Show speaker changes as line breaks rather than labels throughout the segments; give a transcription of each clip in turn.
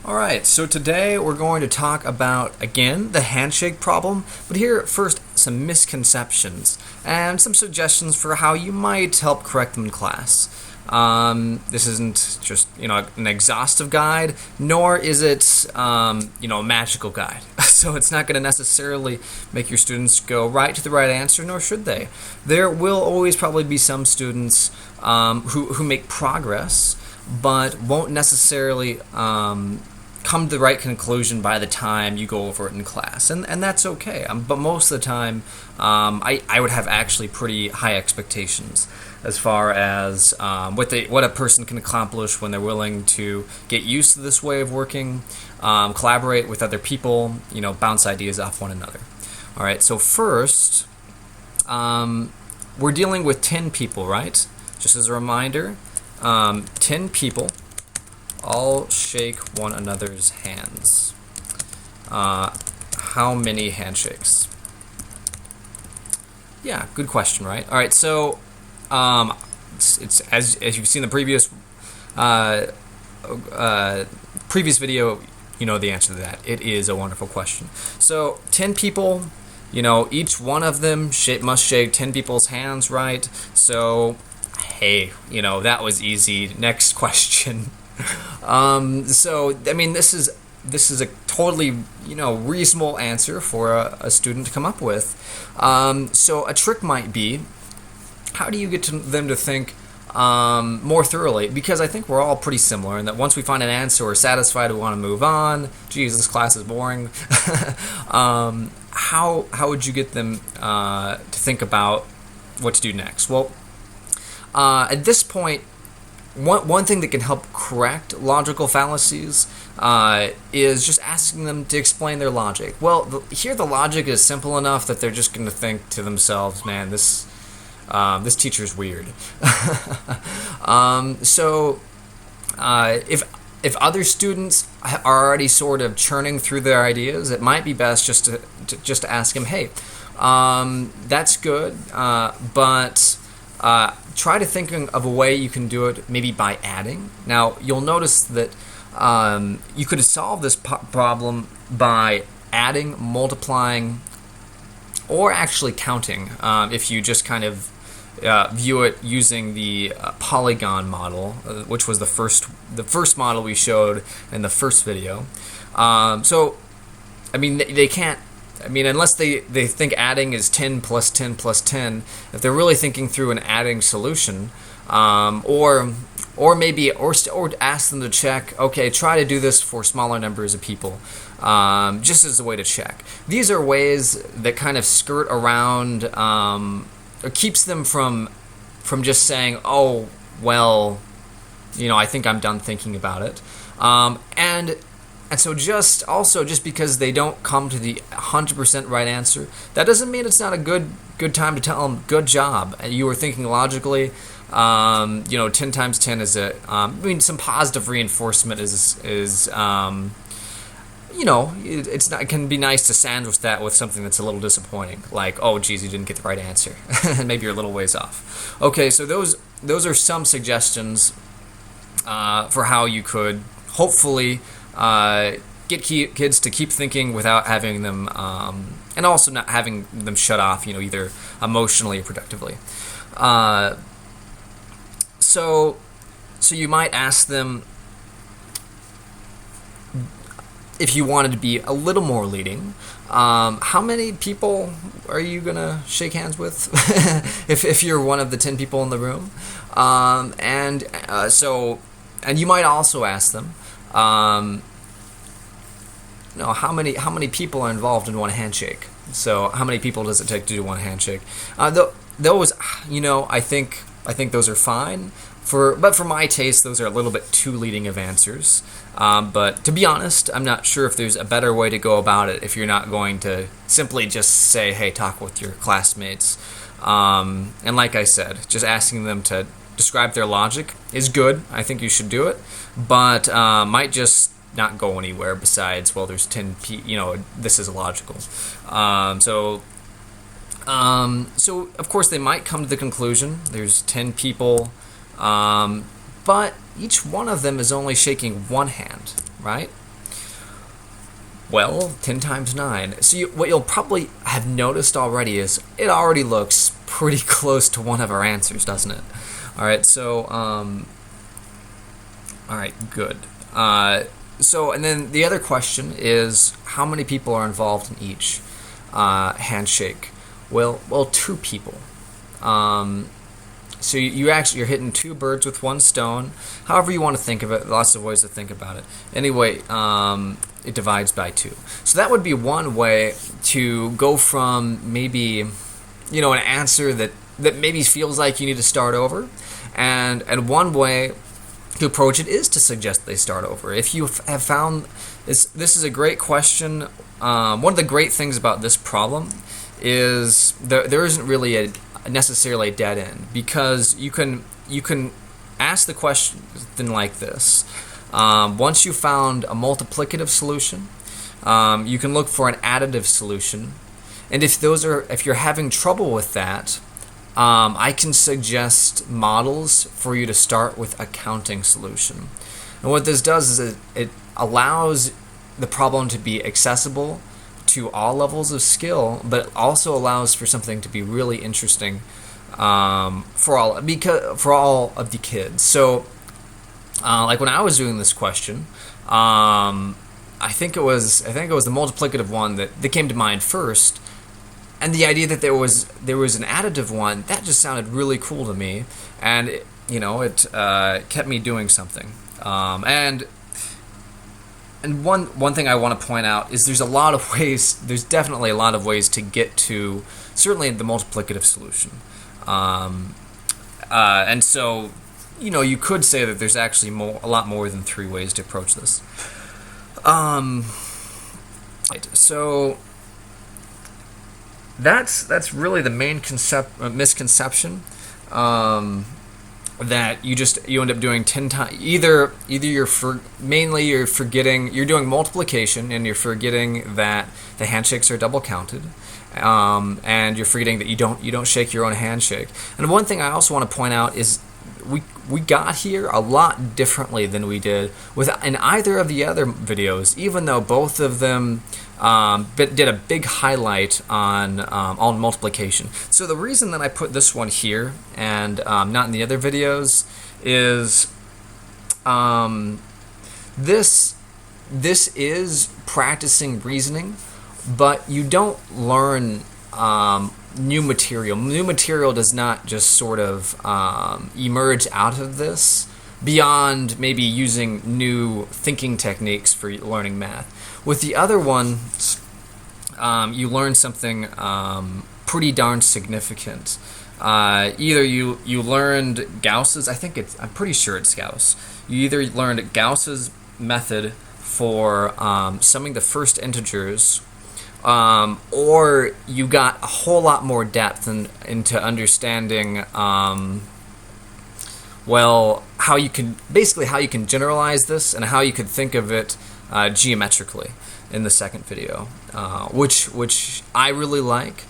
Alright, so today we're going to talk about, again, the handshake problem, but here first some misconceptions and some suggestions for how you might help correct them in class. This isn't just, an exhaustive guide, nor is it, a magical guide. So it's not going to necessarily make your students go right to the right answer, nor should they. There will always probably be some students who make progress, but won't necessarily come to the right conclusion by the time you go over it in class, and that's okay. But most of the time, I would have actually pretty high expectations as far as what a person can accomplish when they're willing to get used to this way of working, collaborate with other people, bounce ideas off one another. All right, so first, we're dealing with 10 people, right? Just as a reminder, 10 people all shake one another's hands. How many handshakes? Yeah, good question, right? All right, so it's as you've seen the previous video, you know the answer to that. It is a wonderful question. So 10 people, each one of them must shake 10 people's hands, right? So hey, that was easy. Next question. So I mean, this is a totally reasonable answer for a student to come up with. So a trick might be, how do you get them to think more thoroughly? Because I think we're all pretty similar, and that once we find an answer, we're satisfied, we want to move on. Geez, this class is boring. How would you get them to think about what to do next? Well, at this point, one thing that can help correct logical fallacies is just asking them to explain their logic. Well, here the logic is simple enough that they're just going to think to themselves, man, this teacher's weird. So if other students are already sort of churning through their ideas, it might be best just to ask them, hey, that's good, but try to think of a way you can do it, maybe by adding. Now, you'll notice that you could solve this problem by adding, multiplying, or actually counting, if you just kind of view it using the polygon model, which was the first model we showed in the first video. So, I mean, they can't. I mean, unless they think adding is 10 plus 10 plus 10, if they're really thinking through an adding solution, or ask them to check, okay, try to do this for smaller numbers of people, just as a way to check. These are ways that kind of skirt around, or keeps them from just saying, oh, well, I think I'm done thinking about it. And so just because they don't come to the 100% right answer, that doesn't mean it's not a good time to tell them, good job. You were thinking logically. 10 times 10 is some positive reinforcement is it's not. It can be nice to sandwich that with something that's a little disappointing, like, oh, geez, you didn't get the right answer, and maybe you're a little ways off. Okay, so those are some suggestions for how you could hopefully get kids to keep thinking without having them, and also not having them shut off, either emotionally or productively. So you might ask them, if you wanted to be a little more leading, how many people are you gonna shake hands with if you're one of the 10 people in the room? And you might also ask them, how many people are involved in one handshake? So how many people does it take to do one handshake? Those, I think those are fine. But for my taste, those are a little bit too leading of answers. But to be honest, I'm not sure if there's a better way to go about it if you're not going to simply just say, hey, talk with your classmates. And like I said, just asking them to describe their logic is good. I think you should do it. But might just not go anywhere besides, well, there's 10 this is illogical. So of course they might come to the conclusion there's 10 people, but each one of them is only shaking one hand, right? Well, 10 times 9. So what you'll probably have noticed already is it already looks pretty close to one of our answers, doesn't it? All right, so, all right, good. So, and then the other question is, how many people are involved in each handshake? Well, 2 people. So you're hitting 2 birds with 1 stone. However you want to think of it, lots of ways to think about it. Anyway, it divides by 2. So that would be one way to go from maybe, an answer that maybe feels like you need to start over, and one way to approach it is to suggest they start over. If you have found this is a great question. One of the great things about this problem is there isn't really necessarily a dead end, because you can ask the question like this. Once you found a multiplicative solution, you can look for an additive solution, and if you're having trouble with that, I can suggest models for you to start with a counting solution. And what this does is it allows the problem to be accessible to all levels of skill, but it also allows for something to be really interesting for all of the kids. So, like when I was doing this question, I think it was the multiplicative one that came to mind first. And the idea that there was an additive one, that just sounded really cool to me, and it kept me doing something. And one thing I want to point out is there's definitely a lot of ways to get to certainly the multiplicative solution. And so, you could say that there's actually a lot more than 3 ways to approach this. So that's really the main misconception, that you end up doing 10 times. Either you're doing multiplication and you're forgetting that the handshakes are double counted, and you're forgetting that you don't shake your own handshake. And one thing I also want to point out is we got here a lot differently than we did in either of the other videos, even though both of them did a big highlight on multiplication. So the reason that I put this one here and not in the other videos is this is practicing reasoning, but you don't learn new material. New material does not just sort of emerge out of this beyond maybe using new thinking techniques for learning math. With the other one, you learn something pretty darn significant. Either you learned Gauss's, I'm pretty sure it's Gauss. You either learned Gauss's method for summing the first integers, or you got a whole lot more depth into understanding how you can generalize this and how you could think of it geometrically in the second video, which I really like,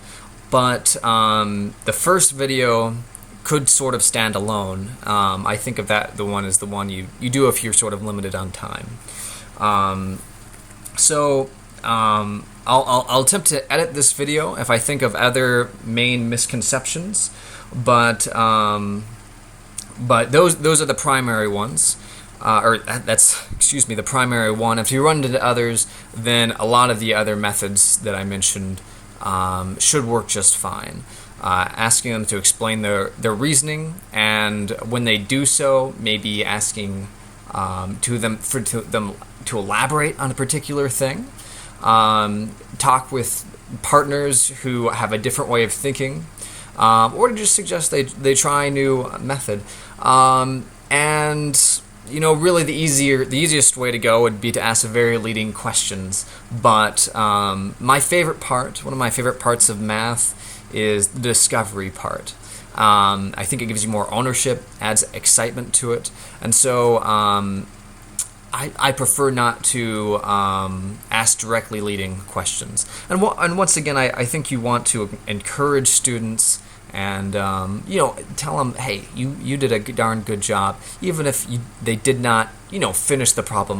but the first video could sort of stand alone. I think of that the one is the one you do if you're sort of limited on time. I'll attempt to edit this video if I think of other main misconceptions, but those are the primary ones. The primary one. If you run into others, then a lot of the other methods that I mentioned should work just fine. Asking them to explain their reasoning, and when they do so, maybe asking them to elaborate on a particular thing. Talk with partners who have a different way of thinking, or to just suggest they try a new method. Really the easiest way to go would be to ask very leading questions. But one of my favorite parts of math is the discovery part. I think it gives you more ownership, adds excitement to it, and so I prefer not to ask directly leading questions. And once again, I think you want to encourage students and tell them, hey, you did a darn good job, even if they did not finish the problem